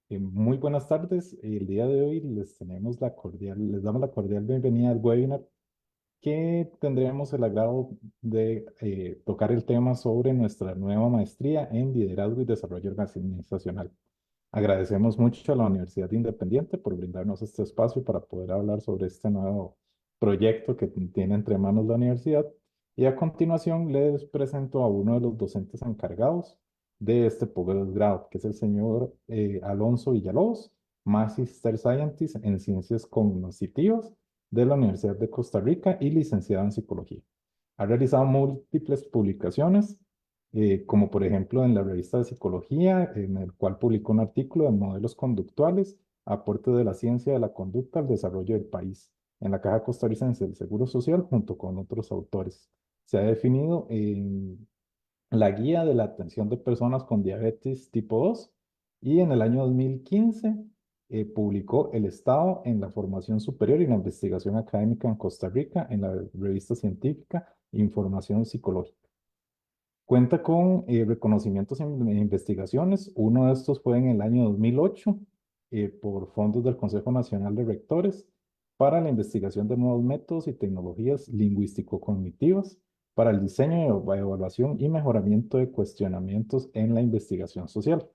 Muy buenas tardes. El día de hoy les damos la cordial bienvenida al webinar que tendremos el agrado de tocar el tema sobre nuestra nueva maestría en liderazgo y desarrollo organizacional. Agradecemos mucho a la Universidad Independiente por brindarnos este espacio para poder hablar sobre este nuevo proyecto que tiene entre manos la universidad. Y a continuación les presento a uno de los docentes encargados de este posgrado, que es el señor Alonso Villalobos, Magister Scientist en Ciencias Cognitivas de la Universidad de Costa Rica y licenciado en Psicología. Ha realizado múltiples publicaciones, como por ejemplo en la revista de Psicología, en el cual publicó un artículo de modelos conductuales, aporte de la ciencia de la conducta al desarrollo del país, en la Caja Costarricense del Seguro Social, junto con otros autores. Se ha definido en la guía de la atención de personas con diabetes tipo 2 y en el año 2015 publicó El Estado en la formación superior y la investigación académica en Costa Rica en la revista científica Información Psicológica. Cuenta con reconocimientos en investigaciones. Uno de estos fue en el año 2008 por fondos del Consejo Nacional de Rectores para la investigación de nuevos métodos y tecnologías lingüístico-cognitivas para el diseño, evaluación y mejoramiento de cuestionamientos en la investigación social.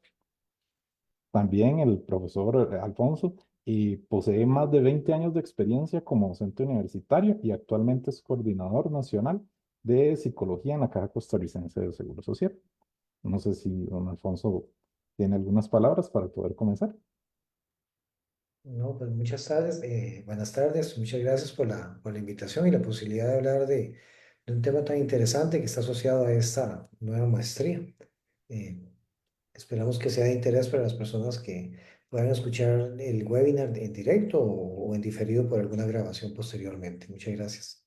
También el profesor Alfonso posee más de 20 años de experiencia como docente universitario y actualmente es coordinador nacional de psicología en la Caja Costarricense de Seguro Social. No sé si don Alfonso tiene algunas palabras para poder comenzar. No, pues buenas tardes, muchas gracias por la invitación y la posibilidad de hablar de un tema tan interesante que está asociado a esta nueva maestría. Eh, Esperamos que sea de interés para las personas que puedan escuchar el webinar en directo o en diferido por alguna grabación posteriormente. Muchas gracias.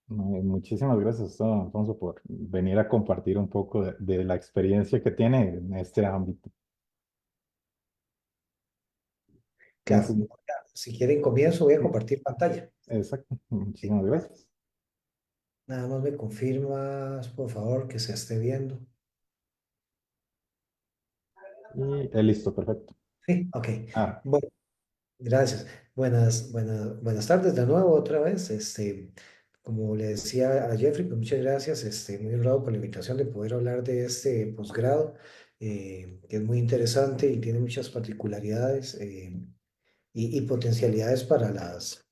Muchísimas gracias, don Alfonso, por venir a compartir un poco de la experiencia que tiene en este ámbito. Claro, Entonces, si quieren comienzo, voy a sí, compartir pantalla. exacto. Sí, Muchísimas bueno, gracias. nada más me confirmas, por favor, que se esté viendo. Y listo, perfecto. Sí, ok. Ah, Bueno, gracias. Buenas tardes de nuevo otra vez. Como le decía a Jeffrey, pues muchas gracias. Muy honrado por la invitación de poder hablar de este posgrado, que es muy interesante y tiene muchas particularidades y potencialidades para las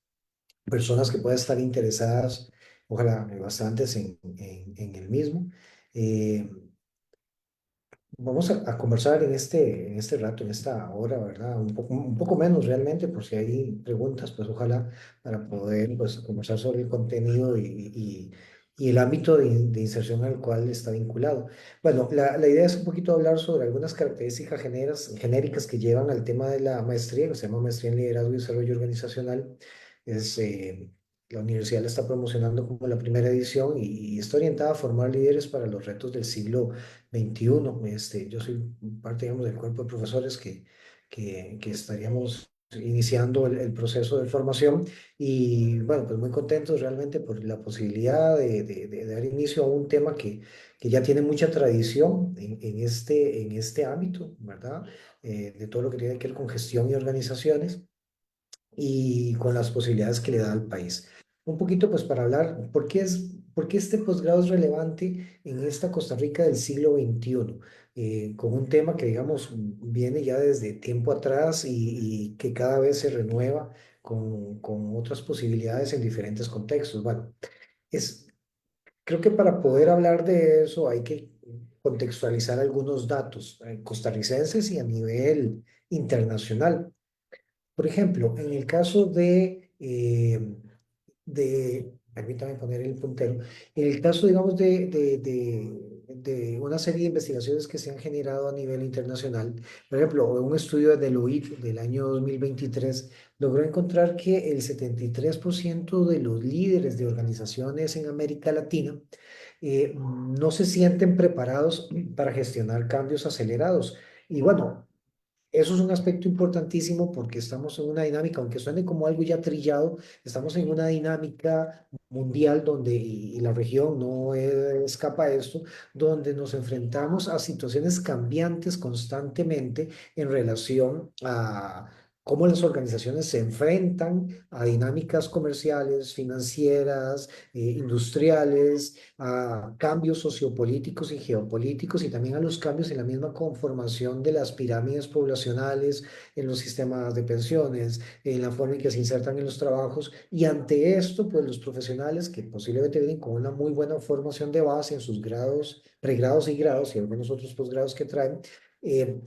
personas que puedan estar interesadas, ojalá bastantes en el mismo. Eh, Vamos a conversar en este rato, en esta hora, ¿verdad? Un poco menos realmente, por si hay preguntas, pues ojalá para poder pues, conversar sobre el contenido y el ámbito de inserción al cual está vinculado. Bueno, la idea es un poquito hablar sobre algunas características genéricas que llevan al tema de la maestría, que se llama Maestría en Liderazgo y Desarrollo Organizacional. Es, la universidad la está promocionando como la primera edición y está orientada a formar líderes para los retos del siglo 21. Yo soy parte, digamos, del cuerpo de profesores que estaríamos iniciando el proceso de formación y bueno, pues muy contentos realmente por la posibilidad de dar inicio a un tema que ya tiene mucha tradición en este ámbito, ¿verdad? De todo lo que tiene que ver con gestión y organizaciones y con las posibilidades que le da al país. Un poquito pues para hablar, por qué este posgrado es relevante en esta Costa Rica del siglo XXI? Con un tema que digamos viene ya desde tiempo atrás y que cada vez se renueva con otras posibilidades en diferentes contextos. Bueno, es, creo que para poder hablar de eso hay que contextualizar algunos datos costarricenses y a nivel internacional. Por ejemplo, en el caso permítame poner el puntero, en el caso, digamos, de una serie de investigaciones que se han generado a nivel internacional, por ejemplo, un estudio de Deloitte del año 2023 logró encontrar que el 73% de los líderes de organizaciones en América Latina no se sienten preparados para gestionar cambios acelerados. Y bueno, eso es un aspecto importantísimo porque estamos en una dinámica, aunque suene como algo ya trillado, estamos en una dinámica mundial donde, y la región no escapa a esto, donde nos enfrentamos a situaciones cambiantes constantemente en relación a cómo las organizaciones se enfrentan a dinámicas comerciales, financieras, industriales, a cambios sociopolíticos y geopolíticos y también a los cambios en la misma conformación de las pirámides poblacionales, en los sistemas de pensiones, en la forma en que se insertan en los trabajos. Y ante esto, pues los profesionales que posiblemente vienen con una muy buena formación de base en sus grados, pregrados y grados y algunos otros posgrados que traen, eh,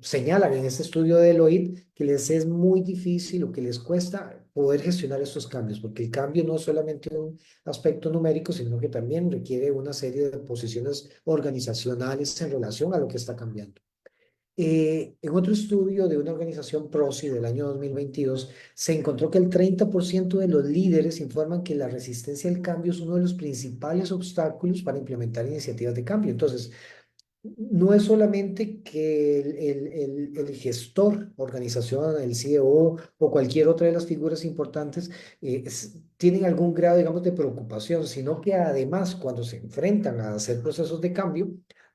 señalan en este estudio de Deloitte que les es muy difícil o que les cuesta poder gestionar estos cambios, porque el cambio no es solamente un aspecto numérico, sino que también requiere una serie de posiciones organizacionales en relación a lo que está cambiando. En otro estudio de una organización PROSI del año 2022, se encontró que el 30% de los líderes informan que la resistencia al cambio es uno de los principales obstáculos para implementar iniciativas de cambio. Entonces, no es solamente que el gestor organización, el CEO o cualquier otra de las figuras importantes tienen algún grado, digamos, de preocupación, sino que además cuando se enfrentan a hacer procesos de cambio,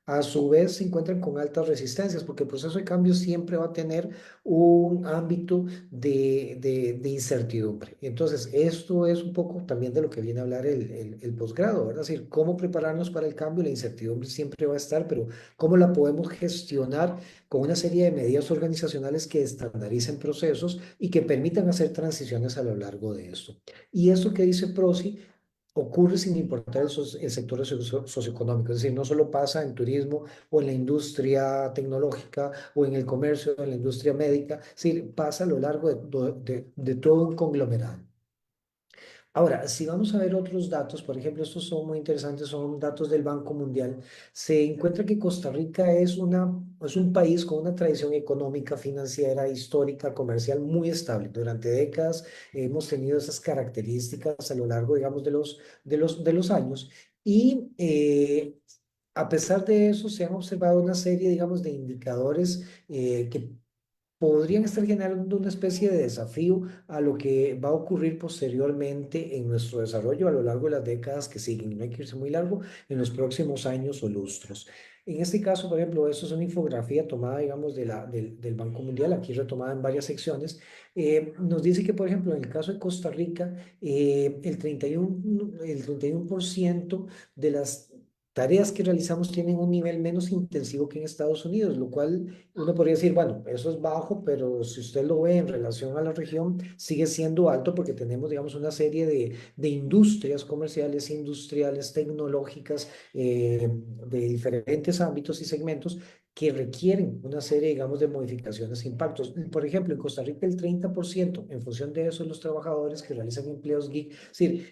a su vez se encuentran con altas resistencias, porque el proceso de cambio siempre va a tener un ámbito de incertidumbre. Entonces, esto es un poco también de lo que viene a hablar el posgrado, ¿verdad? Es decir, cómo prepararnos para el cambio, la incertidumbre siempre va a estar, pero cómo la podemos gestionar con una serie de medidas organizacionales que estandaricen procesos y que permitan hacer transiciones a lo largo de esto. Y eso que dice Prosi ocurre sin importar el sector socioeconómico, es decir, no solo pasa en turismo o en la industria tecnológica o en el comercio o en la industria médica, es decir, pasa a lo largo de todo un conglomerado. Ahora, si vamos a ver otros datos, por ejemplo, estos son muy interesantes, son datos del Banco Mundial, se encuentra que Costa Rica es un país con una tradición económica, financiera, histórica, comercial muy estable. Durante décadas hemos tenido esas características a lo largo, digamos, de los años y a pesar de eso se han observado una serie, digamos, de indicadores que podrían estar generando una especie de desafío a lo que va a ocurrir posteriormente en nuestro desarrollo a lo largo de las décadas que siguen. No hay que irse muy largo, en los próximos años o lustros. En este caso, por ejemplo, esto es una infografía tomada, digamos, del Banco Mundial, aquí retomada en varias secciones. Nos dice que, por ejemplo, en el caso de Costa Rica, el 31% de las tareas que realizamos tienen un nivel menos intensivo que en Estados Unidos, lo cual uno podría decir, bueno, eso es bajo, pero si usted lo ve en relación a la región, sigue siendo alto porque tenemos, digamos, una serie de industrias comerciales, industriales, tecnológicas, de diferentes ámbitos y segmentos que requieren una serie, digamos, de modificaciones e impactos. Por ejemplo, en Costa Rica el 30% en función de eso, los trabajadores que realizan empleos gig,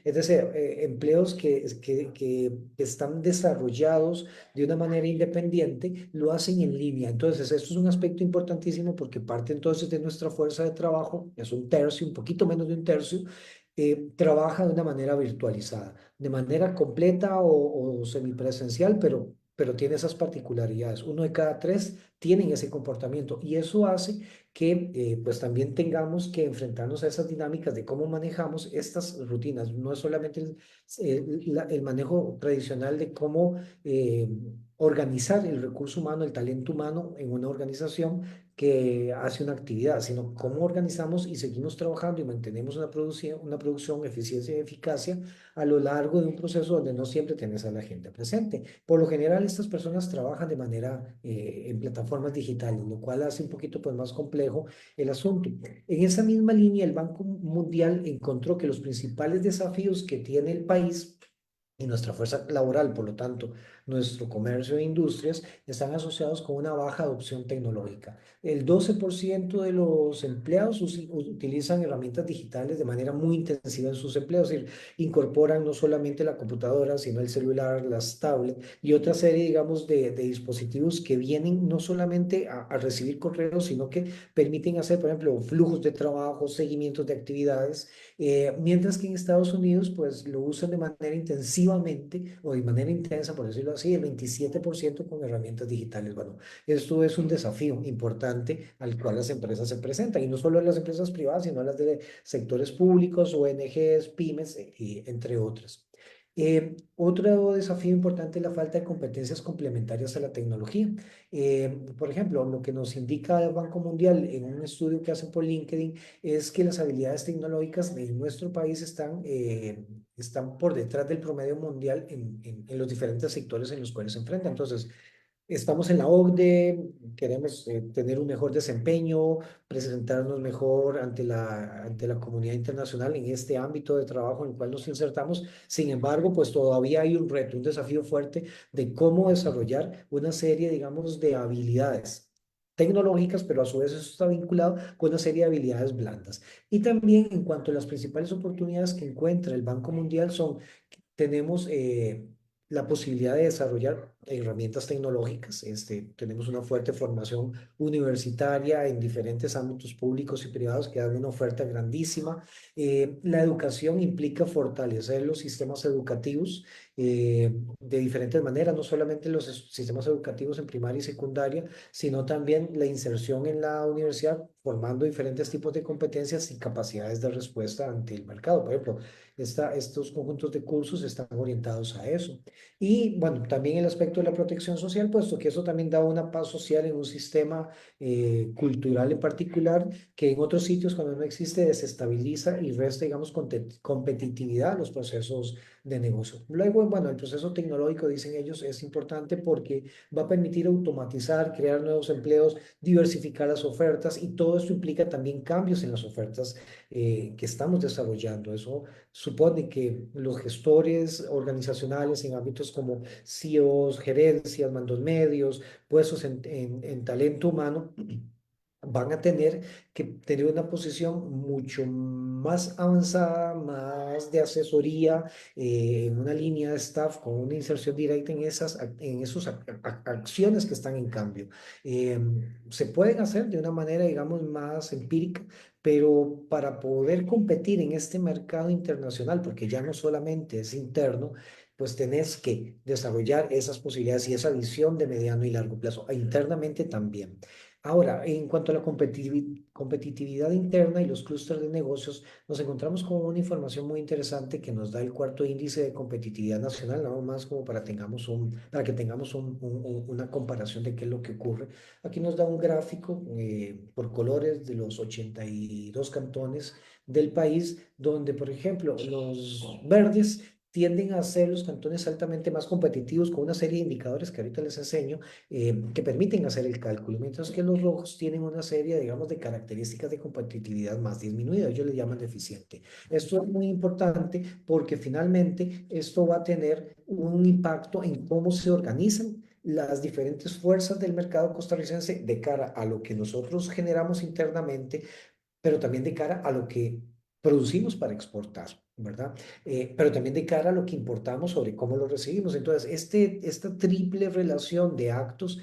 es decir, empleos que están desarrollados de una manera independiente, lo hacen en línea. Entonces, esto es un aspecto importantísimo porque parte entonces de nuestra fuerza de trabajo, es un tercio, un poquito menos de un tercio, trabaja de una manera virtualizada, de manera completa o semipresencial, pero tiene esas particularidades. Uno de cada tres tienen ese comportamiento y eso hace que pues también tengamos que enfrentarnos a esas dinámicas de cómo manejamos estas rutinas. No es solamente el manejo tradicional de cómo organizar el recurso humano, el talento humano en una organización que hace una actividad, sino cómo organizamos y seguimos trabajando y mantenemos una producción, eficiencia y eficacia a lo largo de un proceso donde no siempre tienes a la gente presente. Por lo general, estas personas trabajan de manera en plataformas digitales, lo cual hace un poquito pues, más complejo el asunto. En esa misma línea, el Banco Mundial encontró que los principales desafíos que tiene el país y nuestra fuerza laboral, por lo tanto, nuestro comercio e industrias están asociados con una baja adopción tecnológica. El 12% de los empleados utilizan herramientas digitales de manera muy intensiva en sus empleos, es decir, incorporan no solamente la computadora, sino el celular, las tablets y otra serie, digamos, de dispositivos que vienen no solamente a recibir correos, sino que permiten hacer, por ejemplo, flujos de trabajo, seguimientos de actividades mientras que en Estados Unidos, pues lo usan de manera intensivamente o de manera intensa, por decirlo así, el 27% con herramientas digitales. Bueno, esto es un desafío importante al cual las empresas se presentan, y no solo las empresas privadas, sino las de sectores públicos, ONGs, pymes, y entre otras. Otro desafío importante es la falta de competencias complementarias a la tecnología. Por ejemplo, lo que nos indica el Banco Mundial en un estudio que hacen por LinkedIn es que las habilidades tecnológicas de nuestro país están por detrás del promedio mundial en los diferentes sectores en los cuales se enfrentan. Entonces, estamos en la OCDE, queremos tener un mejor desempeño, presentarnos mejor ante la comunidad internacional en este ámbito de trabajo en el cual nos insertamos. Sin embargo, pues todavía hay un reto, un desafío fuerte de cómo desarrollar una serie, digamos, de habilidades tecnológicas, pero a su vez eso está vinculado con una serie de habilidades blandas. Y también en cuanto a las principales oportunidades que encuentra el Banco Mundial son tenemos la posibilidad de desarrollar herramientas tecnológicas. Tenemos una fuerte formación universitaria en diferentes ámbitos públicos y privados que dan una oferta grandísima. La educación implica fortalecer los sistemas educativos de diferentes maneras, no solamente los sistemas educativos en primaria y secundaria, sino también la inserción en la universidad, formando diferentes tipos de competencias y capacidades de respuesta ante el mercado. Por ejemplo, estos conjuntos de cursos están orientados a eso. Y bueno, también el aspecto de la protección social, puesto que eso también da una paz social en un sistema cultural en particular, que en otros sitios cuando no existe desestabiliza y resta, digamos, competitividad a los procesos de negocio. Luego, bueno, el proceso tecnológico, dicen ellos, es importante porque va a permitir automatizar, crear nuevos empleos, diversificar las ofertas, y todo esto implica también cambios en las ofertas que estamos desarrollando. Eso supone que los gestores organizacionales en ámbitos como CEOs, gerencias, mandos medios, puestos en talento humano, van a tener que tener una posición mucho más avanzada, más de asesoría, en una línea de staff con una inserción directa en esas acciones que están en cambio. Eh, Se pueden hacer de una manera, digamos, más empírica, pero para poder competir en este mercado internacional, porque ya no solamente es interno, pues tenés que desarrollar esas posibilidades y esa visión de mediano y largo plazo, e internamente también. Ahora, en cuanto a la competitividad interna y los clústeres de negocios, nos encontramos con una información muy interesante que nos da el cuarto índice de competitividad nacional, nada más como para que tengamos una comparación de qué es lo que ocurre. Aquí nos da un gráfico por colores de los 82 cantones del país, donde, por ejemplo, los verdes tienden a ser los cantones altamente más competitivos con una serie de indicadores que ahorita les enseño, que permiten hacer el cálculo, mientras que los rojos tienen una serie, digamos, de características de competitividad más disminuida. Ellos le llaman deficiente. Esto es muy importante porque finalmente esto va a tener un impacto en cómo se organizan las diferentes fuerzas del mercado costarricense de cara a lo que nosotros generamos internamente, pero también de cara a lo que producimos para exportar, ¿verdad? Pero también de cara a lo que importamos sobre cómo lo recibimos. Entonces, esta triple relación de actos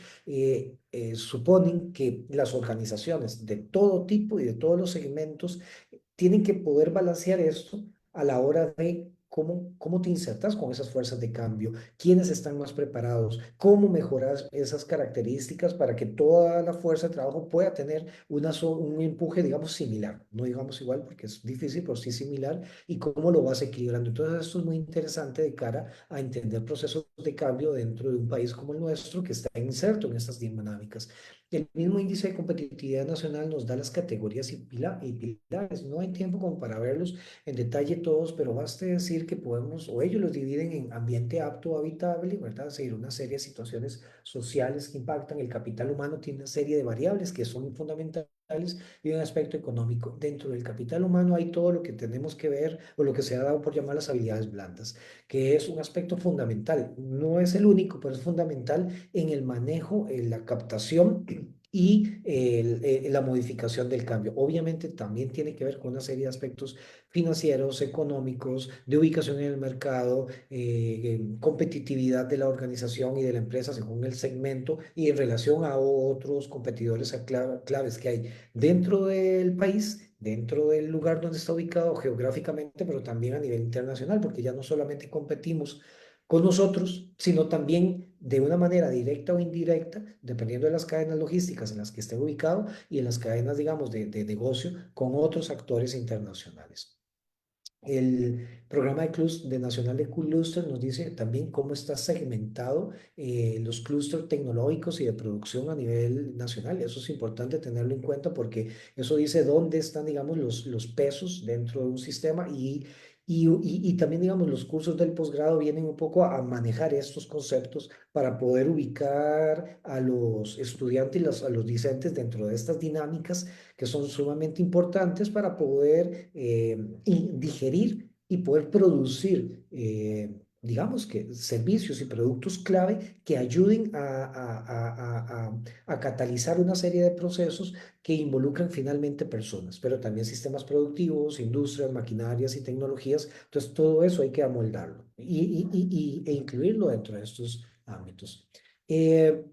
suponen que las organizaciones de todo tipo y de todos los segmentos tienen que poder balancear esto a la hora de cómo te insertas con esas fuerzas de cambio, quiénes están más preparados, cómo mejoras esas características para que toda la fuerza de trabajo pueda tener un empuje, digamos, similar, no digamos igual porque es difícil, pero sí similar, y cómo lo vas equilibrando. Entonces, esto es muy interesante de cara a entender procesos de cambio dentro de un país como el nuestro que está inserto en estas dinámicas. El mismo índice de competitividad nacional nos da las categorías y pilares. No hay tiempo como para verlos en detalle todos, pero basta decir que podemos, o ellos los dividen en ambiente apto o habitable, ¿verdad? Seguir una serie de situaciones sociales que impactan. El capital humano tiene una serie de variables que son fundamentales y un aspecto económico. Dentro del capital humano hay todo lo que tenemos que ver, o lo que se ha dado por llamar las habilidades blandas, que es un aspecto fundamental. No es el único, pero es fundamental en el manejo, en la captación y la modificación del cambio. Obviamente también tiene que ver con una serie de aspectos financieros, económicos, de ubicación en el mercado, competitividad de la organización y de la empresa según el segmento y en relación a otros competidores claves que hay dentro del país, dentro del lugar donde está ubicado geográficamente, pero también a nivel internacional, porque ya no solamente competimos con nosotros, sino también de una manera directa o indirecta, dependiendo de las cadenas logísticas en las que esté ubicado y en las cadenas, digamos, de negocio con otros actores internacionales. El programa de Nacional de Clúster nos dice también cómo está segmentado los clústeres tecnológicos y de producción a nivel nacional. Eso es importante tenerlo en cuenta porque eso dice dónde están, digamos, los pesos dentro de un sistema y también, digamos, los cursos del posgrado vienen un poco a manejar estos conceptos para poder ubicar a los estudiantes y a los discentes dentro de estas dinámicas que son sumamente importantes para poder digerir y poder producir, digamos que servicios y productos clave que ayuden a catalizar una serie de procesos que involucran finalmente personas, pero también sistemas productivos, industrias, maquinarias y tecnologías. Entonces, todo eso hay que amoldarlo e incluirlo dentro de estos ámbitos. Eh,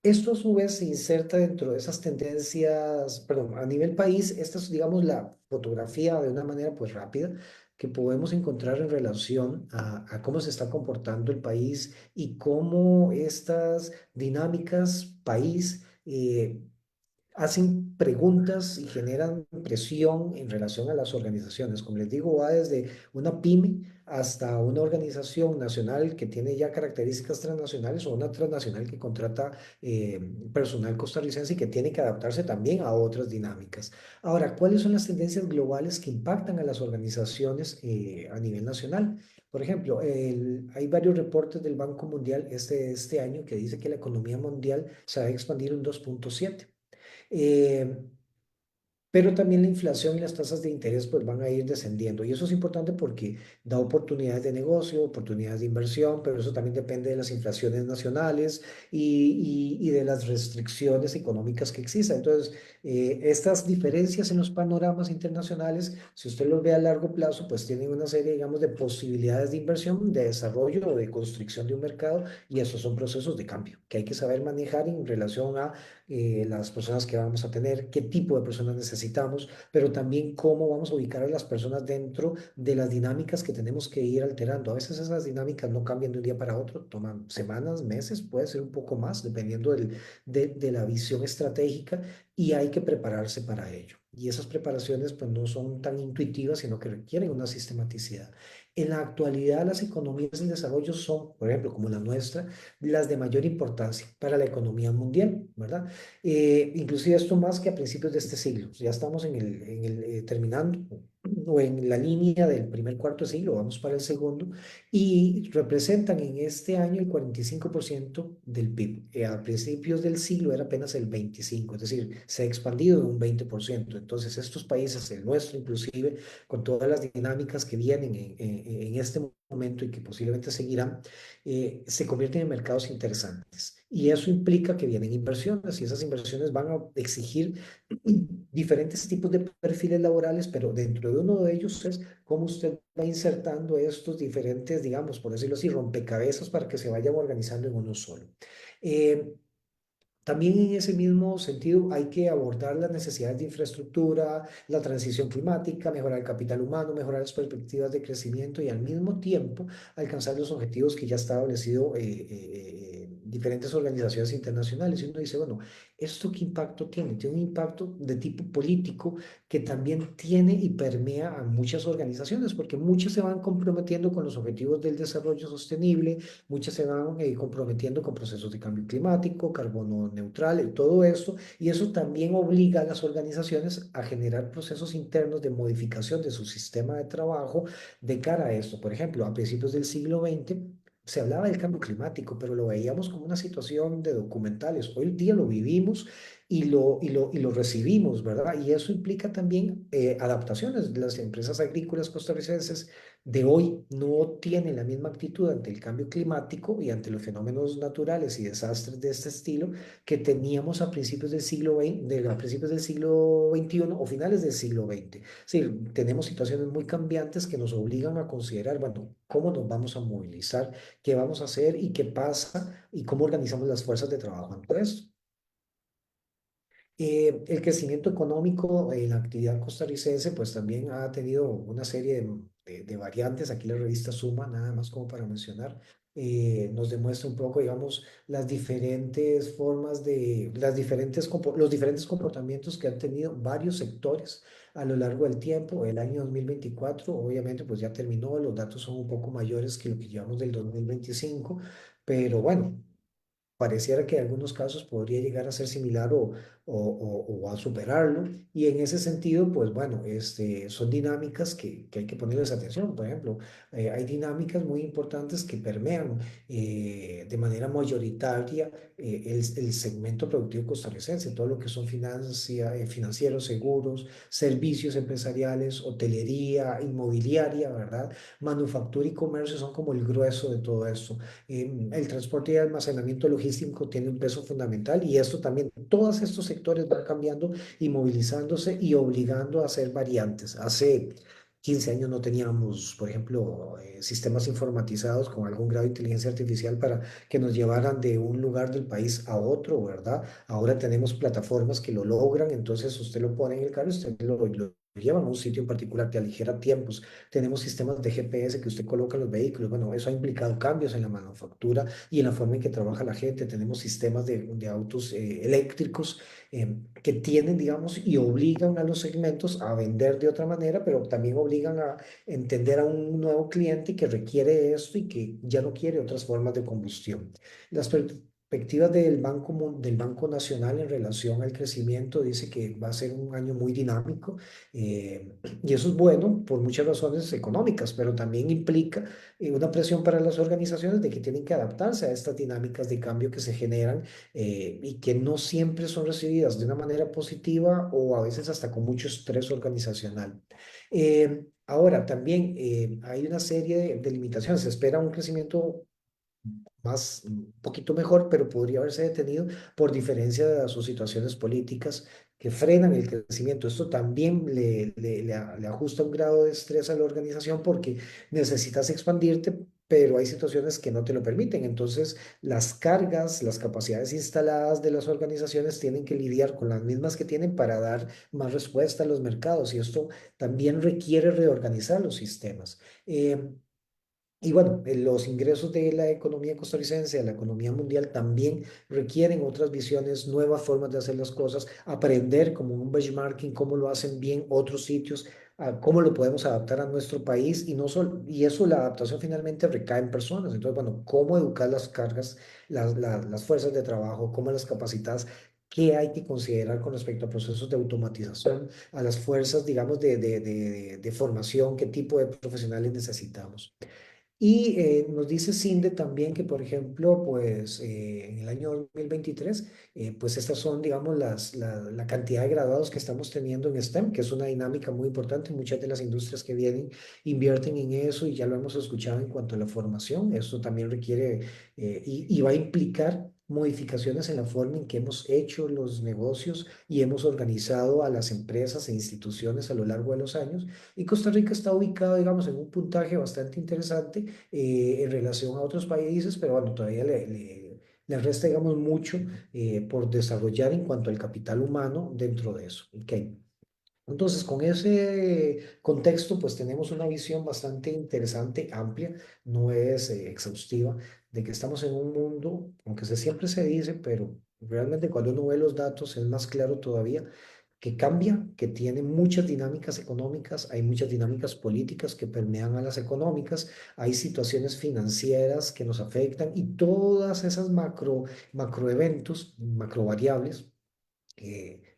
Esto a su vez se inserta dentro de esas tendencias, perdón, a nivel país, esta es, digamos, la fotografía de una manera pues rápida que podemos encontrar en relación a cómo se está comportando el país y cómo estas dinámicas país hacen preguntas y generan presión en relación a las organizaciones. Como les digo, va desde una pyme hasta una organización nacional que tiene ya características transnacionales o una transnacional que contrata eh, personal costarricense y que tiene que adaptarse también a otras dinámicas. Ahora, ¿cuáles son las tendencias globales que impactan a las organizaciones a nivel nacional? Por ejemplo, hay varios reportes del Banco Mundial este año que dice que la economía mundial se va a expandir un 2,7. Eh, pero también la inflación y las tasas de interés pues van a ir descendiendo y eso es importante porque da oportunidades de negocio, oportunidades de inversión, pero eso también depende de las inflaciones nacionales y de las restricciones económicas que existan. Entonces, estas diferencias en los panoramas internacionales, si usted los ve a largo plazo, pues tienen una serie, digamos, de posibilidades de inversión, de desarrollo o de construcción de un mercado y esos son procesos de cambio que hay que saber manejar en relación a las personas que vamos a tener, qué tipo de personas necesitamos, pero también cómo vamos a ubicar a las personas dentro de las dinámicas que tenemos que ir alterando. A veces esas dinámicas no cambian de un día para otro, toman semanas, meses, puede ser un poco más, dependiendo de la visión estratégica y hay que prepararse para ello. Y esas preparaciones pues no son tan intuitivas, sino que requieren una sistematicidad. En la actualidad, las economías en desarrollo son, por ejemplo, como la nuestra, las de mayor importancia para la economía mundial, ¿verdad? Inclusive esto más que a principios de este siglo. Ya estamos terminando o en la línea del primer cuarto de siglo, vamos para el segundo, y representan en este año el 45% del PIB. A principios del siglo era apenas el 25%, es decir, se ha expandido en un 20%. Entonces, estos países, el nuestro inclusive, con todas las dinámicas que vienen en este momento y que posiblemente seguirán, se convierten en mercados interesantes. Y eso implica que vienen inversiones y esas inversiones van a exigir diferentes tipos de perfiles laborales, pero dentro de uno de ellos es cómo usted va insertando estos diferentes, digamos, por decirlo así, rompecabezas para que se vayan organizando en uno solo. Eh, También en ese mismo sentido hay que abordar las necesidades de infraestructura, la transición climática, mejorar el capital humano, mejorar las perspectivas de crecimiento y al mismo tiempo alcanzar los objetivos que ya ha establecido diferentes organizaciones internacionales. Y uno dice, bueno, ¿esto qué impacto tiene? Tiene un impacto de tipo político que también tiene y permea a muchas organizaciones, porque muchas se van comprometiendo con los objetivos del desarrollo sostenible, muchas se van comprometiendo con procesos de cambio climático, carbono neutral, todo esto, y eso también obliga a las organizaciones a generar procesos internos de modificación de su sistema de trabajo de cara a esto. Por ejemplo, a principios del siglo XX se hablaba del cambio climático, pero lo veíamos como una situación de documentales. Hoy en día lo vivimos y lo recibimos, ¿verdad? Y eso implica también adaptaciones. Las empresas agrícolas costarricenses de hoy no tienen la misma actitud ante el cambio climático y ante los fenómenos naturales y desastres de este estilo que teníamos a principios del siglo XX, a principios del siglo XXI o finales del siglo XX. Sí, tenemos situaciones muy cambiantes que nos obligan a considerar, bueno, cómo nos vamos a movilizar, qué vamos a hacer y qué pasa y cómo organizamos las fuerzas de trabajo ante esto. El crecimiento económico en la actividad costarricense pues también ha tenido una serie de variantes. Aquí la revista Suma, nada más como para mencionar, nos demuestra un poco, digamos, las diferentes formas de, los diferentes comportamientos que han tenido varios sectores a lo largo del tiempo. El año 2024 obviamente, pues ya terminó, los datos son un poco mayores que lo que llevamos del 2025, pero bueno, pareciera que en algunos casos podría llegar a ser similar o a superarlo. Y en ese sentido, pues bueno, son dinámicas que hay que ponerles atención. Por ejemplo, hay dinámicas muy importantes que permean de manera mayoritaria el segmento productivo costarricense, todo lo que son financieros, seguros, servicios empresariales, hotelería, inmobiliaria, ¿verdad? Manufactura y comercio son como el grueso de todo esto. El transporte y almacenamiento logístico tiene un peso fundamental, y esto también, todos estos sectores van cambiando y movilizándose y obligando a hacer variantes. Hace 15 años no teníamos, por ejemplo, sistemas informatizados con algún grado de inteligencia artificial para que nos llevaran de un lugar del país a otro, ¿verdad? Ahora tenemos plataformas que lo logran, entonces usted lo pone en el carro, usted lo llevan a un sitio en particular, te aligera tiempos. Tenemos sistemas de GPS que usted coloca en los vehículos. Bueno, eso ha implicado cambios en la manufactura y en la forma en que trabaja la gente. Tenemos sistemas de autos eléctricos que tienen, digamos, y obligan a los segmentos a vender de otra manera, pero también obligan a entender a un nuevo cliente que requiere esto y que ya no quiere otras formas de combustión. Las perspectivas del Banco Nacional en relación al crecimiento dice que va a ser un año muy dinámico. Y eso es bueno por muchas razones económicas, pero también implica una presión para las organizaciones de que tienen que adaptarse a estas dinámicas de cambio que se generan, y que no siempre son recibidas de una manera positiva, o a veces hasta con mucho estrés organizacional. Ahora, también hay una serie de limitaciones. Se espera un crecimiento un poquito mejor, pero podría haberse detenido por diferencias o situaciones políticas que frenan el crecimiento. Esto también le ajusta un grado de estrés a la organización, porque necesitas expandirte, pero hay situaciones que no te lo permiten. Entonces, las cargas, las capacidades instaladas de las organizaciones tienen que lidiar con las mismas que tienen para dar más respuesta a los mercados, y esto también requiere reorganizar los sistemas. Y bueno, los ingresos de la economía costarricense, de la economía mundial, también requieren otras visiones, nuevas formas de hacer las cosas, aprender como un benchmarking, cómo lo hacen bien otros sitios, cómo lo podemos adaptar a nuestro país, y no solo, y eso, la adaptación finalmente recae en personas. Entonces, bueno, cómo educar las cargas, las fuerzas de trabajo, cómo las capacitas, qué hay que considerar con respecto a procesos de automatización, a las fuerzas, digamos, de formación, qué tipo de profesionales necesitamos. Y nos dice CINDE también que, por ejemplo, pues en el año 2023, pues estas son, digamos, la cantidad de graduados que estamos teniendo en STEM, que es una dinámica muy importante. Muchas de las industrias que vienen invierten en eso, y ya lo hemos escuchado en cuanto a la formación. Esto también requiere y va a implicar modificaciones en la forma en que hemos hecho los negocios y hemos organizado a las empresas e instituciones a lo largo de los años. Y Costa Rica está ubicado, digamos, en un puntaje bastante interesante en relación a otros países, pero bueno, todavía le resta, digamos, mucho por desarrollar en cuanto al capital humano dentro de eso. ¿Ok? Entonces, con ese contexto, pues tenemos una visión bastante interesante, amplia, no es exhaustiva, de que estamos en un mundo, aunque siempre se dice, pero realmente cuando uno ve los datos es más claro todavía, que cambia, que tiene muchas dinámicas económicas, hay muchas dinámicas políticas que permean a las económicas, hay situaciones financieras que nos afectan, y todas esas macroeventos, macro variables,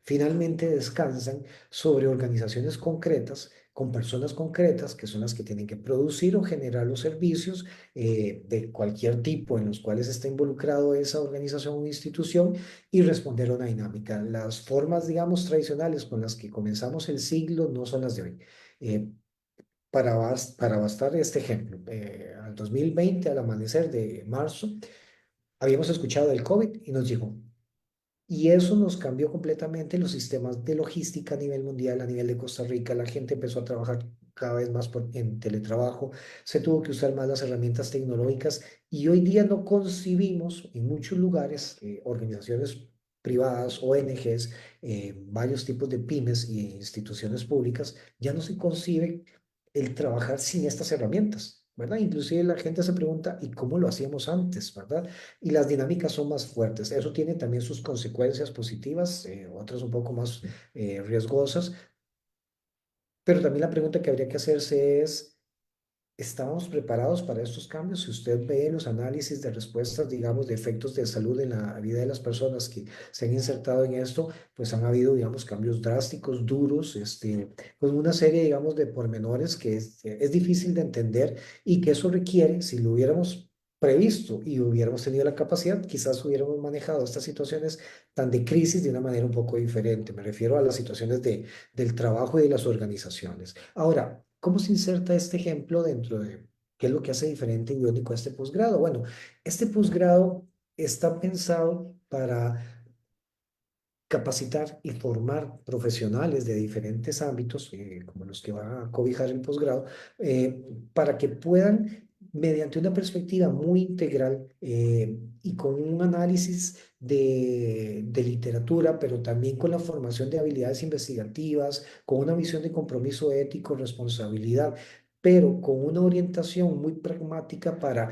finalmente descansan sobre organizaciones concretas, con personas concretas, que son las que tienen que producir o generar los servicios de cualquier tipo en los cuales está involucrado esa organización o institución, y responder a una dinámica. Las formas, digamos, tradicionales con las que comenzamos el siglo no son las de hoy. Eh, para bastar este ejemplo, al 2020, al amanecer de marzo, habíamos escuchado del COVID y nos llegó. Y eso nos cambió completamente los sistemas de logística a nivel mundial, a nivel de Costa Rica. La gente empezó a trabajar cada vez más en teletrabajo, se tuvo que usar más las herramientas tecnológicas, y hoy día no concibimos en muchos lugares, organizaciones privadas, ONGs, varios tipos de pymes e instituciones públicas, ya no se concibe el trabajar sin estas herramientas, ¿verdad? Inclusive la gente se pregunta, ¿y cómo lo hacíamos antes, verdad? Y las dinámicas son más fuertes. Eso tiene también sus consecuencias positivas, otras un poco más riesgosas, pero también la pregunta que habría que hacerse es, ¿estamos preparados para estos cambios? Si usted ve los análisis de respuestas, digamos, de efectos de salud en la vida de las personas que se han insertado en esto, pues han habido, digamos, cambios drásticos, duros, con una serie, digamos, de pormenores que es difícil de entender y que eso requiere, si lo hubiéramos previsto y hubiéramos tenido la capacidad, quizás hubiéramos manejado estas situaciones tan de crisis de una manera un poco diferente. Me refiero a las situaciones del trabajo y de las organizaciones. Ahora, ¿cómo se inserta este ejemplo dentro de qué es lo que hace diferente y único a este posgrado? Bueno, este posgrado está pensado para capacitar y formar profesionales de diferentes ámbitos, como los que va a cobijar el posgrado, para que puedan, mediante una perspectiva muy integral y con un análisis de literatura, pero también con la formación de habilidades investigativas, con una visión de compromiso ético, responsabilidad, pero con una orientación muy pragmática para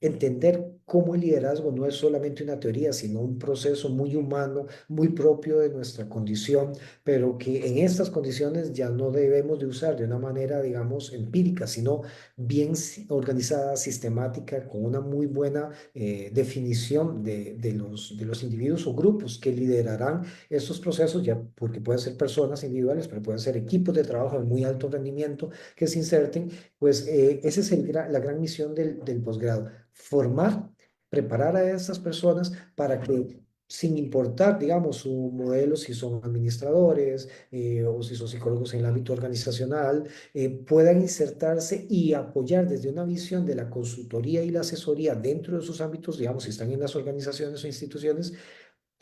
entender cómo el liderazgo no es solamente una teoría, sino un proceso muy humano, muy propio de nuestra condición, pero que en estas condiciones ya no debemos de usar de una manera, digamos, empírica, sino bien organizada, sistemática, con una muy buena definición de los individuos o grupos que liderarán estos procesos, ya porque pueden ser personas individuales, pero pueden ser equipos de trabajo de muy alto rendimiento que se inserten, pues esa es la gran misión del posgrado, formar, preparar a estas personas para que sin importar, digamos, su modelo, si son administradores o si son psicólogos en el ámbito organizacional, puedan insertarse y apoyar desde una visión de la consultoría y la asesoría dentro de sus ámbitos, digamos, si están en las organizaciones o instituciones,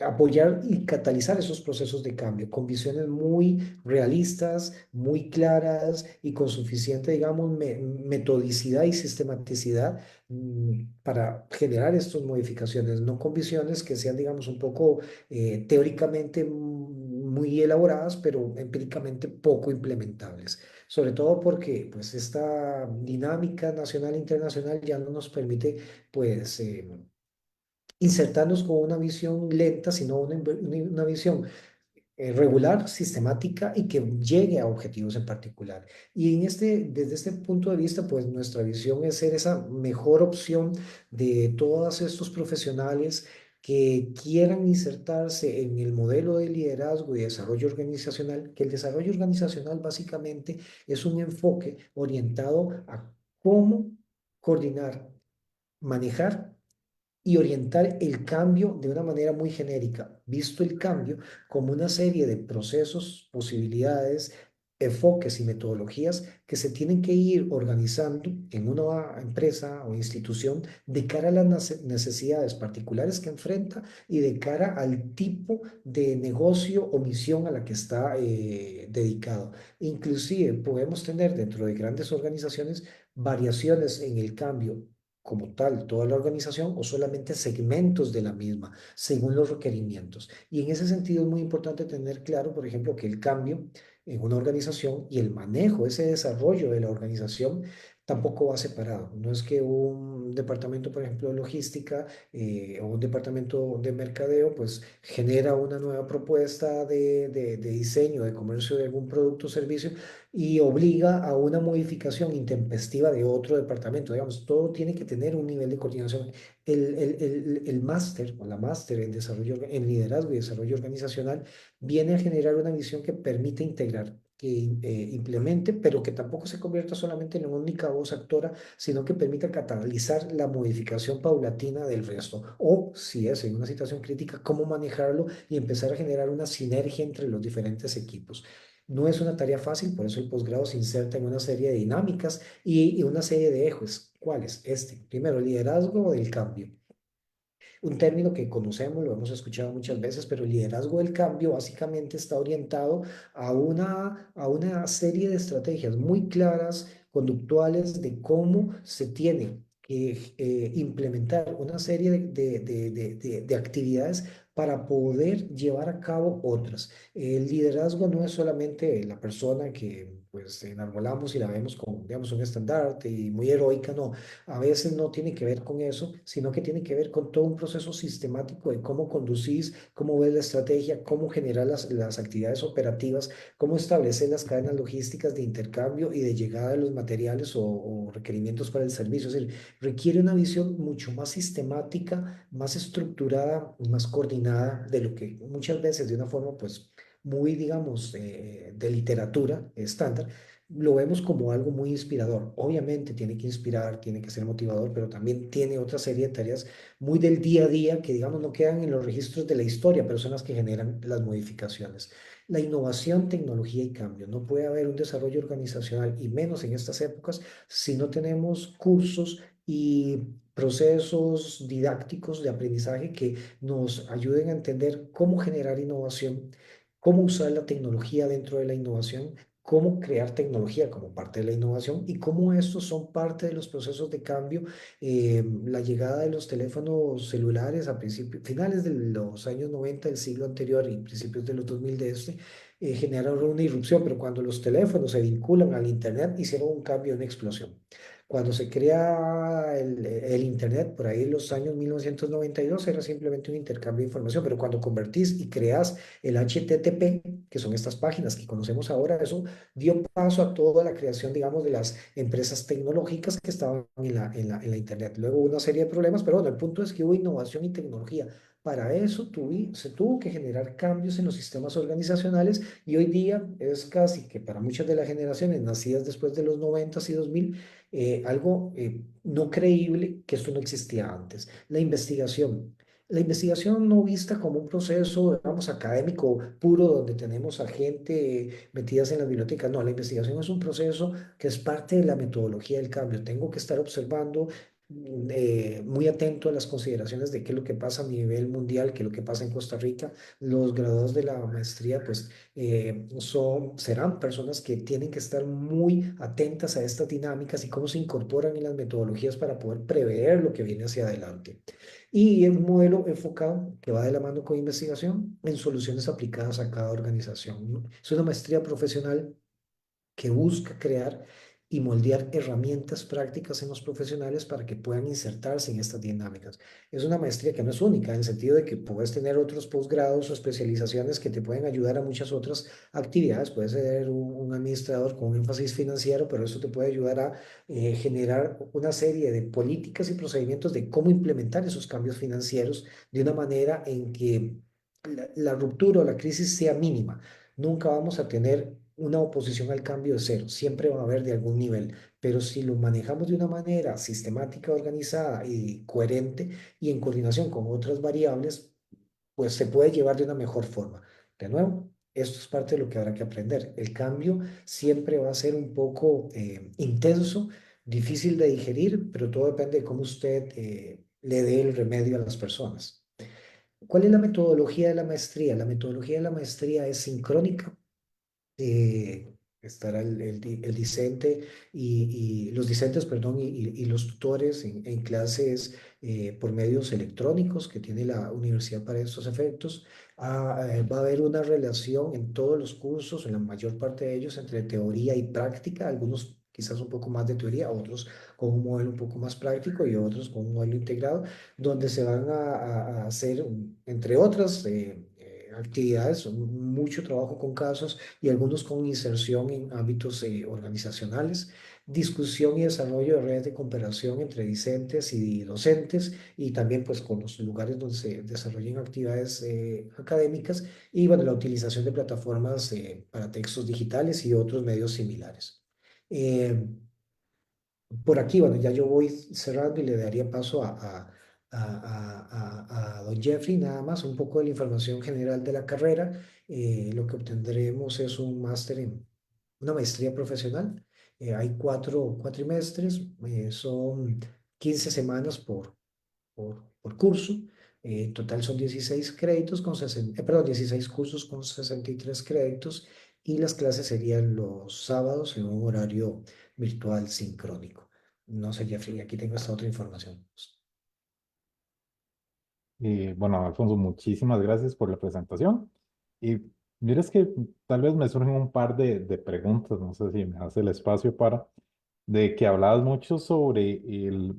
apoyar y catalizar esos procesos de cambio con visiones muy realistas, muy claras y con suficiente, digamos, metodicidad y sistematicidad para generar estas modificaciones, no con visiones que sean, digamos, un poco teóricamente muy elaboradas, pero empíricamente poco implementables. Sobre todo porque, pues, esta dinámica nacional e internacional ya no nos permite, pues, insertarnos con una visión lenta, sino una visión regular, sistemática y que llegue a objetivos en particular. Y desde este punto de vista, pues nuestra visión es ser esa mejor opción de todos estos profesionales que quieran insertarse en el modelo de liderazgo y desarrollo organizacional, que el desarrollo organizacional básicamente es un enfoque orientado a cómo coordinar, manejar y orientar el cambio de una manera muy genérica, visto el cambio como una serie de procesos, posibilidades, enfoques y metodologías que se tienen que ir organizando en una empresa o institución de cara a las necesidades particulares que enfrenta y de cara al tipo de negocio o misión a la que está dedicado. Inclusive podemos tener dentro de grandes organizaciones variaciones en el cambio como tal toda la organización o solamente segmentos de la misma, según los requerimientos. Y en ese sentido es muy importante tener claro, por ejemplo, que el cambio en una organización y el manejo, ese desarrollo de la organización, tampoco va separado. No es que un departamento, por ejemplo, de logística o un departamento de mercadeo, pues genera una nueva propuesta de diseño, de comercio de algún producto o servicio y obliga a una modificación intempestiva de otro departamento. Digamos, todo tiene que tener un nivel de coordinación. El máster o la máster en desarrollo, en liderazgo y desarrollo organizacional viene a generar una visión que permite integrar, que implemente, pero que tampoco se convierta solamente en una única voz actora, sino que permita catalizar la modificación paulatina del resto. O, si es en una situación crítica, cómo manejarlo y empezar a generar una sinergia entre los diferentes equipos. No es una tarea fácil, por eso el posgrado se inserta en una serie de dinámicas y una serie de ejes. ¿Cuáles? Primero, el liderazgo del cambio. Un término que conocemos, lo hemos escuchado muchas veces, pero el liderazgo del cambio básicamente está orientado a una serie de estrategias muy claras, conductuales, de cómo se tiene que implementar una serie de actividades para poder llevar a cabo otras. El liderazgo no es solamente la persona pues enarbolamos y la vemos como, digamos, un estandarte y muy heroica, no, a veces no tiene que ver con eso, sino que tiene que ver con todo un proceso sistemático de cómo conducís, cómo ves la estrategia, cómo generar las actividades operativas, cómo establecer las cadenas logísticas de intercambio y de llegada de los materiales o requerimientos para el servicio. Es decir, requiere una visión mucho más sistemática, más estructurada, más coordinada de lo que muchas veces de una forma pues muy, digamos, de literatura estándar, lo vemos como algo muy inspirador. Obviamente tiene que inspirar, tiene que ser motivador, pero también tiene otra serie de tareas muy del día a día que, digamos, no quedan en los registros de la historia, pero son las que generan las modificaciones. La innovación, tecnología y cambio. No puede haber un desarrollo organizacional, y menos en estas épocas, si no tenemos cursos y procesos didácticos de aprendizaje que nos ayuden a entender cómo generar innovación, cómo usar la tecnología dentro de la innovación, cómo crear tecnología como parte de la innovación y cómo estos son parte de los procesos de cambio. La llegada de los teléfonos celulares a principios, finales de los años 90 del siglo anterior y principios de los 2000 de este, generaron una irrupción, pero cuando los teléfonos se vinculan al Internet hicieron un cambio, una explosión. Cuando se crea el Internet, por ahí en los años 1992, era simplemente un intercambio de información, pero cuando convertís y creas el HTTP, que son estas páginas que conocemos ahora, eso dio paso a toda la creación, digamos, de las empresas tecnológicas que estaban en la Internet. Luego hubo una serie de problemas, pero bueno, el punto es que hubo innovación y tecnología. Para eso se tuvo que generar cambios en los sistemas organizacionales y hoy día es casi que para muchas de las generaciones nacidas después de los 90 y 2000, algo no creíble que esto no existía antes. La investigación no vista como un proceso, digamos, académico puro donde tenemos a gente metidas en las bibliotecas. No, la investigación es un proceso que es parte de la metodología del cambio. Tengo que estar observando, muy atento a las consideraciones de qué es lo que pasa a nivel mundial, qué es lo que pasa en Costa Rica. Los graduados de la maestría, pues, serán personas que tienen que estar muy atentas a estas dinámicas y cómo se incorporan en las metodologías para poder prever lo que viene hacia adelante. Y es un modelo enfocado que va de la mano con investigación en soluciones aplicadas a cada organización, ¿no? Es una maestría profesional que busca crear y moldear herramientas prácticas en los profesionales para que puedan insertarse en estas dinámicas. Es una maestría que no es única, en el sentido de que puedes tener otros posgrados o especializaciones que te pueden ayudar a muchas otras actividades. Puedes ser un administrador con un énfasis financiero, pero eso te puede ayudar a generar una serie de políticas y procedimientos de cómo implementar esos cambios financieros de una manera en que la ruptura o la crisis sea mínima. Nunca vamos a tener una oposición al cambio de cero, siempre va a haber de algún nivel, pero si lo manejamos de una manera sistemática, organizada y coherente y en coordinación con otras variables, pues se puede llevar de una mejor forma. De nuevo, esto es parte de lo que habrá que aprender. El cambio siempre va a ser un poco intenso, difícil de digerir, pero todo depende de cómo usted le dé el remedio a las personas. ¿Cuál es la metodología de la maestría? La metodología de la maestría es sincrónica. Estará el discente y los discentes, perdón, y los tutores en clases por medios electrónicos que tiene la universidad para estos efectos. Va a haber una relación en todos los cursos, en la mayor parte de ellos, entre teoría y práctica, algunos quizás un poco más de teoría, otros con un modelo un poco más práctico y otros con un modelo integrado, donde se van a hacer, entre otras actividades, mucho trabajo con casos y algunos con inserción en ámbitos organizacionales, discusión y desarrollo de redes de cooperación entre discentes y docentes y también pues con los lugares donde se desarrollen actividades académicas y bueno, la utilización de plataformas para textos digitales y otros medios similares. Eh, por aquí, bueno, ya yo voy cerrando y le daría paso a don Jeffrey, nada más, un poco de la información general de la carrera. Lo que obtendremos es un máster en una maestría profesional. Hay cuatro cuatrimestres, son 15 semanas por curso. En total son 16 créditos con 60, perdón, 16 cursos con 63 créditos y las clases serían los sábados en un horario virtual sincrónico. No sé, Jeffrey, aquí tengo esta otra información. Bueno, Alfonso, muchísimas gracias por la presentación. Y Miras que tal vez me surgen un par de preguntas, no sé si me hace el espacio para, de que hablabas mucho sobre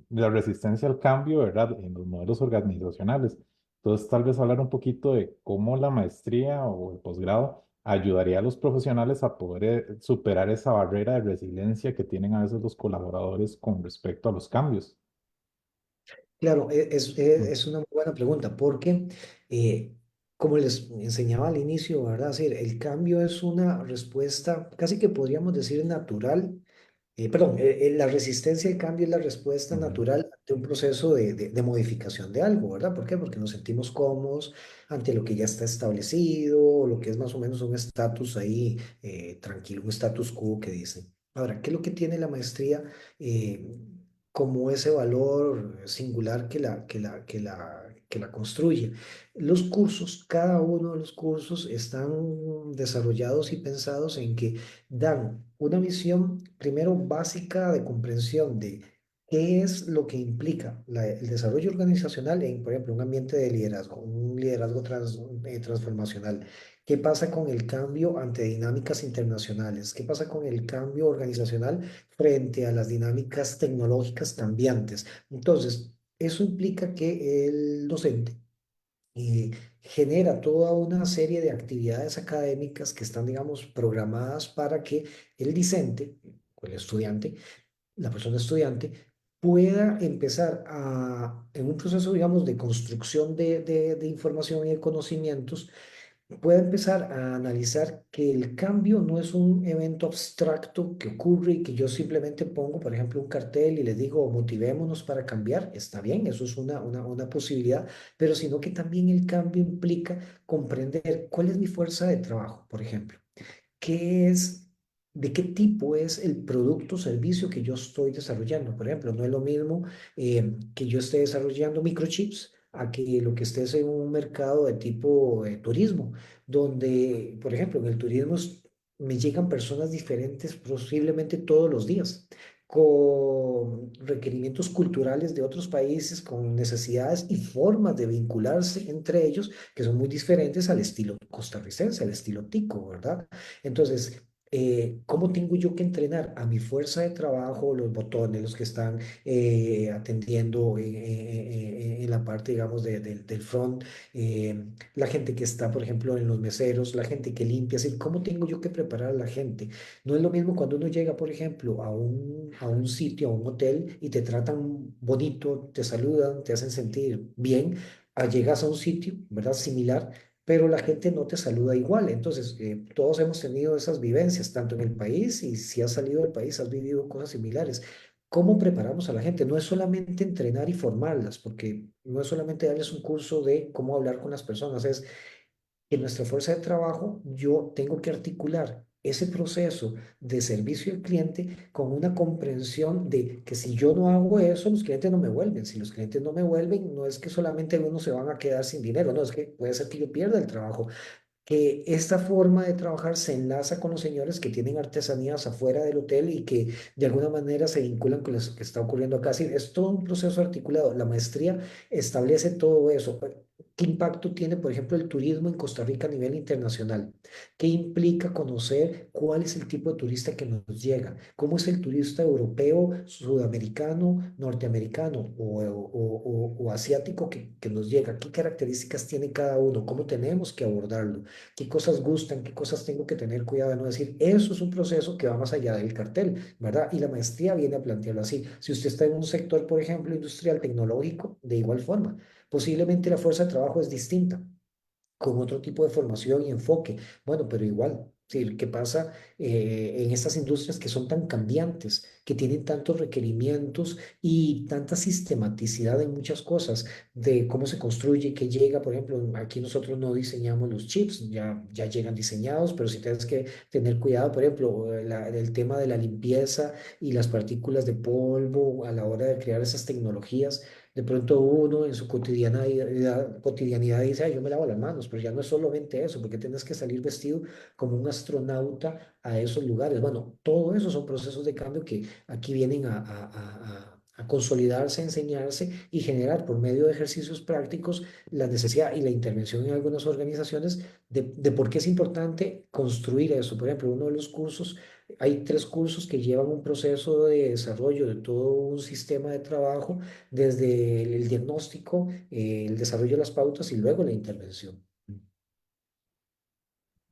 la resistencia al cambio, ¿verdad? En los modelos organizacionales. Entonces, tal vez hablar un poquito de cómo la maestría o el posgrado ayudaría a los profesionales a poder superar esa barrera de resiliencia que tienen a veces los colaboradores con respecto a los cambios. Claro, Mm. es una muy buena pregunta porque, eh, como les enseñaba al inicio, ¿verdad? Es decir, el cambio es una respuesta, casi que podríamos decir natural. Perdón, la resistencia al cambio es la respuesta Ujú. natural ante un proceso de modificación de algo, ¿verdad? ¿Por qué? Porque nos sentimos cómodos ante lo que ya está establecido, o lo que es más o menos un estatus ahí tranquilo, un status quo que dicen. Ahora, ¿qué es lo que tiene la maestría eh, como ese valor singular que la construye? Los cursos, cada uno de los cursos están desarrollados y pensados en que dan una visión, primero, básica de comprensión de qué es lo que implica el desarrollo organizacional en, por ejemplo, un ambiente de liderazgo, un liderazgo transformacional. ¿Qué pasa con el cambio ante dinámicas internacionales? ¿Qué pasa con el cambio organizacional frente a las dinámicas tecnológicas cambiantes? Entonces, eso implica que el docente y genera toda una serie de actividades académicas que están, digamos, programadas para que el discente, o el estudiante, la persona estudiante, pueda empezar en un proceso, digamos, de construcción de información y de conocimientos, pueda empezar a analizar que el cambio no es un evento abstracto que ocurre y que yo simplemente pongo, por ejemplo, un cartel y les digo, motivémonos para cambiar. Está bien, eso es una posibilidad, pero sino que también el cambio implica comprender cuál es mi fuerza de trabajo, por ejemplo. ¿Qué es, de qué tipo es el producto o servicio que yo estoy desarrollando? Por ejemplo, no es lo mismo que yo esté desarrollando microchips a que lo que esté es en un mercado de tipo turismo, donde, por ejemplo, en el turismo me llegan personas diferentes posiblemente todos los días, con requerimientos culturales de otros países, con necesidades y formas de vincularse entre ellos que son muy diferentes al estilo costarricense, al estilo tico, ¿verdad? Entonces, ¿cómo tengo yo que entrenar a mi fuerza de trabajo, los botones, los que están atendiendo en la parte, digamos, del front, la gente que está, por ejemplo, en los meseros, la gente que limpia, es decir, ¿cómo tengo yo que preparar a la gente? No es lo mismo cuando uno llega, por ejemplo, a un sitio, a un hotel y te tratan bonito, te saludan, te hacen sentir bien, a llegas a un sitio, ¿verdad? Similar, pero la gente no te saluda igual. Entonces, todos hemos tenido esas vivencias, tanto en el país y si has salido del país, has vivido cosas similares. ¿Cómo preparamos a la gente? No es solamente entrenar y formarlas, porque no es solamente darles un curso de cómo hablar con las personas, es en nuestra fuerza de trabajo, yo tengo que articular ese proceso de servicio al cliente con una comprensión de que si yo no hago eso, los clientes no me vuelven. Si los clientes no me vuelven, no es que solamente algunos se van a quedar sin dinero, no, es que puede ser que yo pierda el trabajo, que esta forma de trabajar se enlaza con los señores que tienen artesanías afuera del hotel y que de alguna manera se vinculan con lo que está ocurriendo acá. Sí, es todo un proceso articulado. La maestría establece todo eso. ¿Qué impacto tiene, por ejemplo, el turismo en Costa Rica a nivel internacional? ¿Qué implica conocer cuál es el tipo de turista que nos llega? ¿Cómo es el turista europeo, sudamericano, norteamericano o asiático que nos llega? ¿Qué características tiene cada uno? ¿Cómo tenemos que abordarlo? ¿Qué cosas gustan? ¿Qué cosas tengo que tener cuidado de no decir? Eso es un proceso que va más allá del cartel, ¿verdad? Y la maestría viene a plantearlo así. Si usted está en un sector, por ejemplo, industrial, tecnológico, de igual forma, posiblemente la fuerza de trabajo es distinta con otro tipo de formación y enfoque. Bueno, pero igual, sí, ¿qué pasa en estas industrias que son tan cambiantes, que tienen tantos requerimientos y tanta sistematicidad en muchas cosas de cómo se construye, qué llega? Por ejemplo, aquí nosotros no diseñamos los chips, ya llegan diseñados, pero si tienes que tener cuidado, por ejemplo, el tema de la limpieza y las partículas de polvo a la hora de crear esas tecnologías. De pronto uno en su cotidianidad dice, "Ay, yo me lavo las manos", pero ya no es solamente eso, porque tienes que salir vestido como un astronauta a esos lugares. Bueno, todo eso son procesos de cambio que aquí vienen a consolidarse, a enseñarse y generar por medio de ejercicios prácticos la necesidad y la intervención en algunas organizaciones de por qué es importante construir eso. Por ejemplo, uno de los cursos, hay tres cursos que llevan un proceso de desarrollo de todo un sistema de trabajo, desde el diagnóstico, el desarrollo de las pautas y luego la intervención.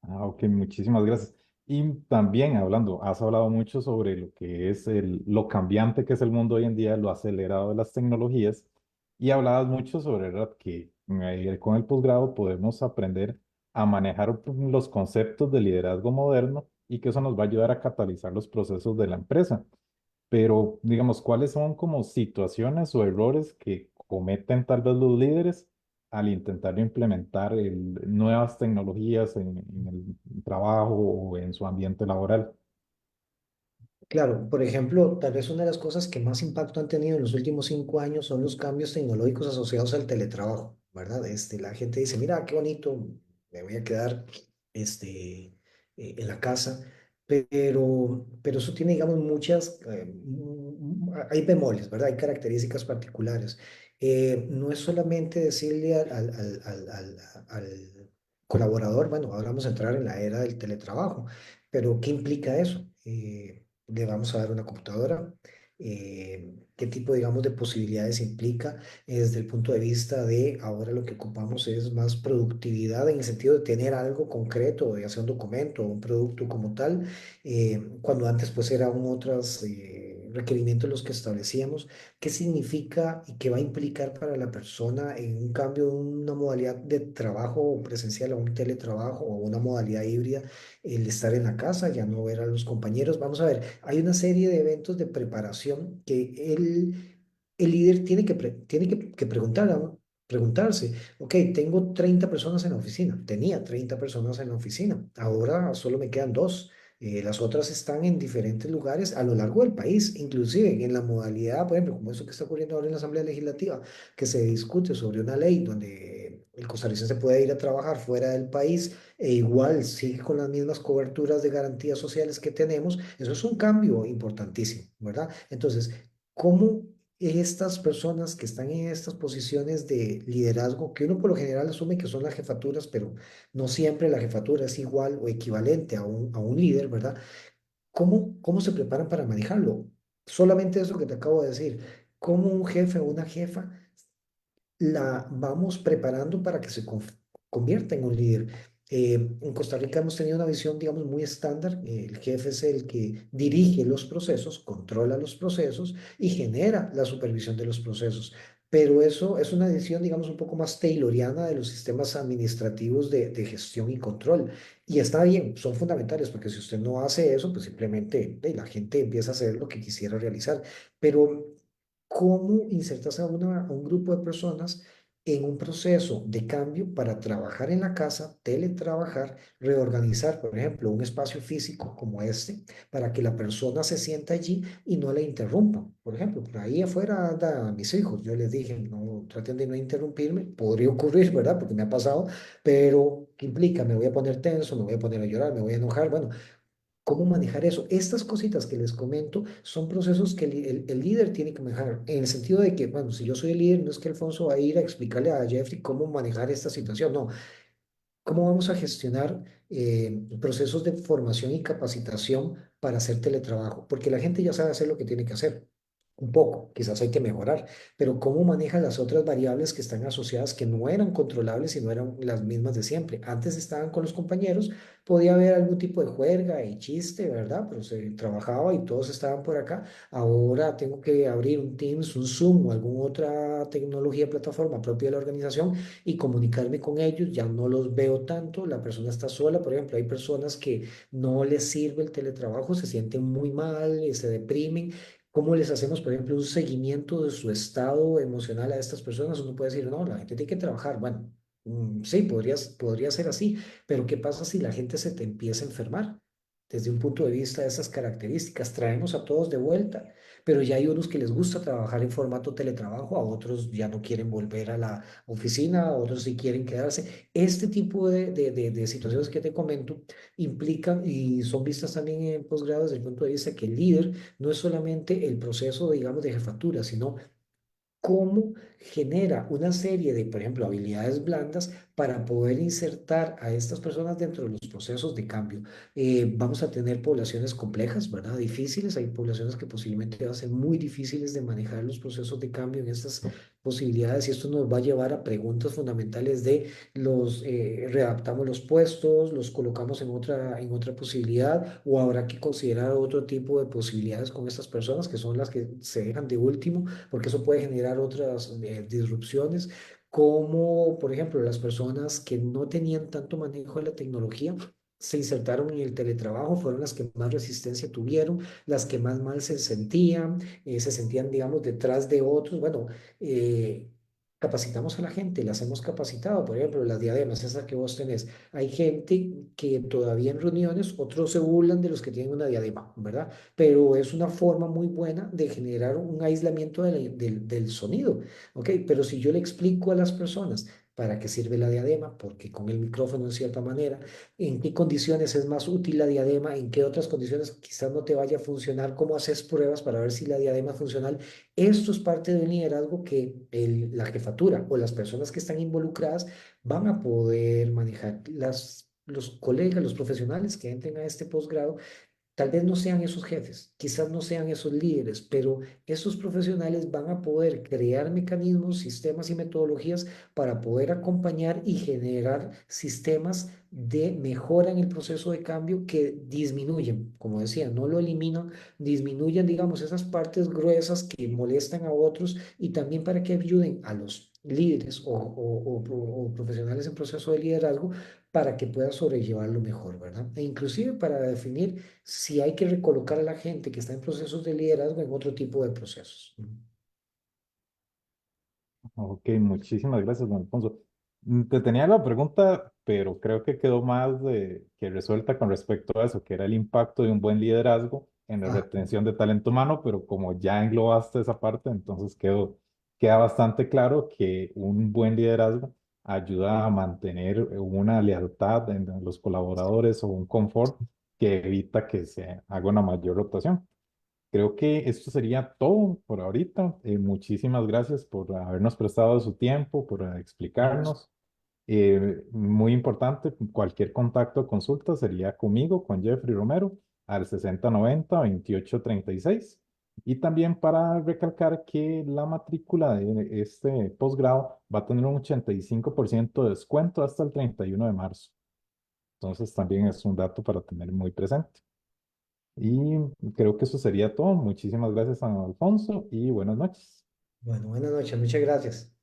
Ah, ok, muchísimas gracias. Y también hablando, has hablado mucho sobre lo que es lo cambiante que es el mundo hoy en día, lo acelerado de las tecnologías, y hablabas mucho sobre, ¿verdad?, que con el posgrado podemos aprender a manejar los conceptos de liderazgo moderno y que eso nos va a ayudar a catalizar los procesos de la empresa. Pero, digamos, ¿cuáles son como situaciones o errores que cometen tal vez los líderes al intentar implementar nuevas tecnologías en el trabajo o en su ambiente laboral? Claro, por ejemplo, tal vez una de las cosas que más impacto han tenido en los últimos 5 años son los cambios tecnológicos asociados al teletrabajo, ¿verdad? La gente dice, mira, qué bonito, me voy a quedar en la casa, pero eso tiene, digamos, hay bemoles, ¿verdad? Hay características particulares. No es solamente decirle al colaborador, bueno, ahora vamos a entrar en la era del teletrabajo, pero ¿qué implica eso? Le vamos a dar una computadora, qué tipo, digamos, de posibilidades implica desde el punto de vista de ahora lo que ocupamos es más productividad en el sentido de tener algo concreto, de hacer un documento o un producto como tal, cuando antes pues eran otros requerimientos los que establecíamos. ¿Qué significa y qué va a implicar para la persona en un cambio de una modalidad de trabajo presencial a un teletrabajo o una modalidad híbrida? El estar en la casa, ya no ver a los compañeros. Vamos a ver, hay una serie de eventos de preparación que el líder tiene que preguntarse, ok, tengo 30 personas en la oficina, tenía 30 personas en la oficina, ahora solo me quedan dos. Las otras están en diferentes lugares a lo largo del país, inclusive en la modalidad, por ejemplo, como eso que está ocurriendo ahora en la Asamblea Legislativa, que se discute sobre una ley donde el costarricense puede ir a trabajar fuera del país e igual sigue con las mismas coberturas de garantías sociales que tenemos. Eso es un cambio importantísimo, ¿verdad? Entonces, ¿cómo estas personas que están en estas posiciones de liderazgo, que uno por lo general asume que son las jefaturas, pero no siempre la jefatura es igual o equivalente a un líder, ¿verdad? ¿Cómo se preparan para manejarlo? Solamente eso que te acabo de decir. ¿Cómo un jefe o una jefa la vamos preparando para que se convierta en un líder? En Costa Rica hemos tenido una visión, digamos, muy estándar. El jefe es el que dirige los procesos, controla los procesos y genera la supervisión de los procesos. Pero eso es una visión, digamos, un poco más tayloriana de los sistemas administrativos de gestión y control. Y está bien, son fundamentales, porque si usted no hace eso, pues simplemente la gente empieza a hacer lo que quisiera realizar. Pero cómo insertarse a un grupo de personas en un proceso de cambio para trabajar en la casa, teletrabajar, reorganizar, por ejemplo, un espacio físico como este, para que la persona se sienta allí y no le interrumpan. Por ejemplo, por ahí afuera andan mis hijos. Yo les dije, no, traten de no interrumpirme. Podría ocurrir, ¿verdad? Porque me ha pasado, pero ¿qué implica? Me voy a poner tenso, me voy a poner a llorar, me voy a enojar. Bueno, ¿cómo manejar eso? Estas cositas que les comento son procesos que el líder tiene que manejar, en el sentido de que, bueno, si yo soy el líder, no es que Alfonso va a ir a explicarle a Jeffrey cómo manejar esta situación, no, cómo vamos a gestionar procesos de formación y capacitación para hacer teletrabajo, porque la gente ya sabe hacer lo que tiene que hacer. Un poco, quizás hay que mejorar, pero cómo maneja las otras variables que están asociadas que no eran controlables y no eran las mismas de siempre. Antes estaban con los compañeros, podía haber algún tipo de juerga y chiste, ¿verdad? Pero se trabajaba y todos estaban por acá. Ahora tengo que abrir un Teams, un Zoom o alguna otra tecnología, plataforma propia de la organización y comunicarme con ellos. Ya no los veo tanto, la persona está sola. Por ejemplo, hay personas que no les sirve el teletrabajo, se sienten muy mal, se deprimen. ¿Cómo les hacemos, por ejemplo, un seguimiento de su estado emocional a estas personas? Uno puede decir, no, la gente tiene que trabajar. Bueno, sí, podría ser así, pero ¿qué pasa si la gente se te empieza a enfermar? desde un punto de vista de esas características. Traemos a todos de vuelta, pero ya hay unos que les gusta trabajar en formato teletrabajo, a otros ya no quieren volver a la oficina, a otros sí quieren quedarse. Este tipo de situaciones que te comento implican y son vistas también en posgrado desde el punto de vista que el líder no es solamente el proceso, digamos, de jefatura, sino cómo genera una serie de, por ejemplo, habilidades blandas para poder insertar a estas personas dentro de los procesos de cambio. Vamos a tener poblaciones complejas, ¿verdad? Difíciles. Hay poblaciones que posiblemente van a ser muy difíciles de manejar los procesos de cambio en estas posibilidades y esto nos va a llevar a preguntas fundamentales de readaptamos los puestos, los colocamos en otra posibilidad o habrá que considerar otro tipo de posibilidades con estas personas que son las que se dejan de último porque eso puede generar otras disrupciones, como por ejemplo las personas que no tenían tanto manejo de la tecnología. Se insertaron en el teletrabajo, fueron las que más resistencia tuvieron, las que más mal se sentían, digamos, detrás de otros. Bueno, eh, capacitamos a la gente, las hemos capacitado, por ejemplo, las diademas, esas que vos tenés. Hay gente que todavía en reuniones, otros se burlan de los que tienen una diadema, ¿verdad? Pero es una forma muy buena de generar un aislamiento del sonido, ¿ok? Pero si yo le explico a las personas para qué sirve la diadema, porque con el micrófono en cierta manera, en qué condiciones es más útil la diadema, en qué otras condiciones quizás no te vaya a funcionar, cómo haces pruebas para ver si la diadema es funcional, esto es parte de un liderazgo que la jefatura o las personas que están involucradas van a poder manejar. Los colegas, los profesionales que entren a este posgrado tal vez no sean esos jefes, quizás no sean esos líderes, pero esos profesionales van a poder crear mecanismos, sistemas y metodologías para poder acompañar y generar sistemas de mejora en el proceso de cambio que disminuyen, como decía, no lo eliminan, disminuyen, digamos, esas partes gruesas que molestan a otros y también para que ayuden a los líderes o profesionales en proceso de liderazgo para que puedan sobrellevarlo mejor, ¿verdad? E inclusive para definir si hay que recolocar a la gente que está en procesos de liderazgo en otro tipo de procesos. Ok, muchísimas gracias, don Alfonso. Te tenía la pregunta, pero creo que quedó más que resuelta con respecto a eso, que era el impacto de un buen liderazgo en la Ah, retención de talento humano, pero como ya englobaste esa parte, entonces queda bastante claro que un buen liderazgo ayuda a mantener una lealtad en los colaboradores o un confort que evita que se haga una mayor rotación. Creo que esto sería todo por ahorita. Muchísimas gracias por habernos prestado su tiempo, por explicarnos. Muy importante, cualquier contacto o consulta sería conmigo, con Jeffrey Romero, al 6090-2836. Y también para recalcar que la matrícula de este posgrado va a tener un 85% de descuento hasta el 31 de marzo. Entonces también es un dato para tener muy presente. Y creo que eso sería todo. Muchísimas gracias, San Alfonso, y buenas noches. bueno, buenas noches, muchas gracias.